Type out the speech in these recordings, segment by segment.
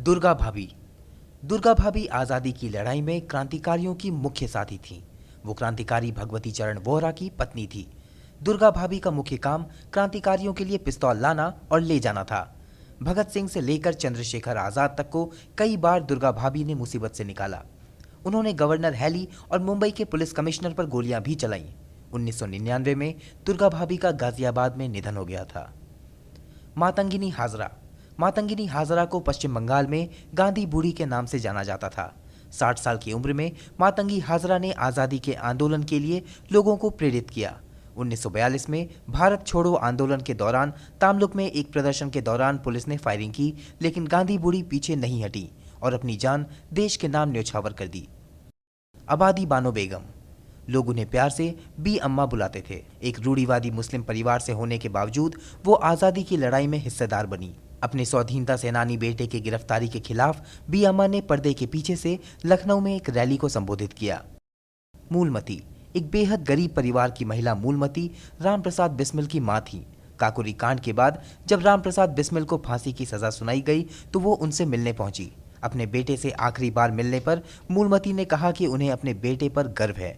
दुर्गा भाभी। दुर्गा भाभी आज़ादी की लड़ाई में क्रांतिकारियों की मुख्य साथी थीं। वो क्रांतिकारी भगवती चरण वोहरा की पत्नी थी। दुर्गा भाभी का मुख्य काम क्रांतिकारियों के लिए पिस्तौल लाना और ले जाना था। भगत सिंह से लेकर चंद्रशेखर आज़ाद तक को कई बार दुर्गा भाभी ने मुसीबत से निकाला। उन्होंने गवर्नर हैली और मुंबई के पुलिस कमिश्नर पर गोलियां भी चलाईं। 1999 में दुर्गा भाभी का गाजियाबाद में निधन हो गया था। मातंगिनी हाजरा। मातंगिनी हाजरा को पश्चिम बंगाल में गांधी बूढ़ी के नाम से जाना जाता था। 60 साल की उम्र में मातंगी हाजरा ने आज़ादी के आंदोलन के लिए लोगों को प्रेरित किया। 1942 में भारत छोड़ो आंदोलन के दौरान तामलुक में एक प्रदर्शन के दौरान पुलिस ने फायरिंग की, लेकिन गांधी बूढ़ी पीछे नहीं हटी और अपनी जान देश के नाम न्यौछावर कर दी। आबादी बानो बेगम। लोग उन्हें प्यार से बी अम्मा बुलाते थे। एक रूढ़िवादी मुस्लिम परिवार से होने के बावजूद वो आज़ादी की लड़ाई में हिस्सेदार बनी। अपने स्वाधीनता सेनानी बेटे की गिरफ्तारी के खिलाफ बी अम्मा ने पर्दे के पीछे से लखनऊ में एक रैली को संबोधित किया। मूलमती। एक बेहद गरीब परिवार की महिला मूलमती रामप्रसाद बिस्मिल की मां थी। काकोरी कांड के बाद जब रामप्रसाद बिस्मिल को फांसी की सजा सुनाई गई तो वो उनसे मिलने पहुंची। अपने बेटे से आखिरी बार मिलने पर मूलमती ने कहा कि उन्हें अपने बेटे पर गर्व है।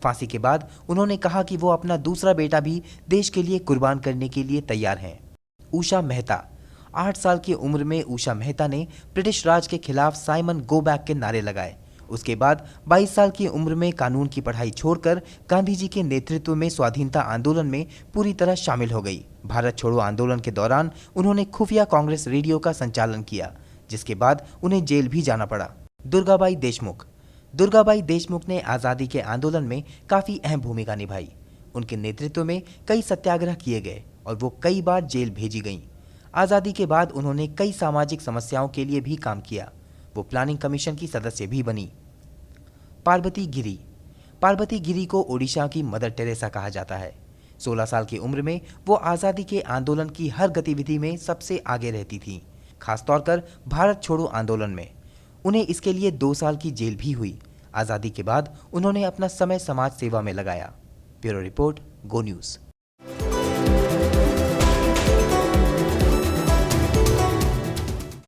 फांसी के बाद उन्होंने कहा कि वो अपना दूसरा बेटा भी देश के लिए कुर्बान करने के लिए तैयार हैं। उषा मेहता। 8 साल की उम्र में उषा मेहता ने ब्रिटिश राज के खिलाफ साइमन गो बैक के नारे लगाए। उसके बाद 22 साल की उम्र में कानून की पढ़ाई छोड़कर गांधी जी के नेतृत्व में स्वाधीनता आंदोलन में पूरी तरह शामिल हो गई। भारत छोड़ो आंदोलन के दौरान उन्होंने खुफिया कांग्रेस रेडियो का संचालन किया, जिसके बाद उन्हें जेल भी जाना पड़ा। दुर्गाबाई देशमुख। दुर्गाबाई देशमुख ने आज़ादी के आंदोलन में काफ़ी अहम भूमिका निभाई। उनके नेतृत्व में कई सत्याग्रह किए गए और वो कई बार जेल भेजी गईं। आज़ादी के बाद उन्होंने कई सामाजिक समस्याओं के लिए भी काम किया। वो प्लानिंग कमीशन की सदस्य भी बनी। पार्वती गिरी। पार्वती गिरी को ओडिशा की मदर टेरेसा कहा जाता है। 16 साल की उम्र में वो आज़ादी के आंदोलन की हर गतिविधि में सबसे आगे रहती थीं, खासतौर पर भारत छोड़ो आंदोलन में। उन्हें इसके लिए 2 साल की जेल भी हुई। आज़ादी के बाद उन्होंने अपना समय समाज सेवा में लगाया। ब्यूरो रिपोर्ट, गो न्यूज़।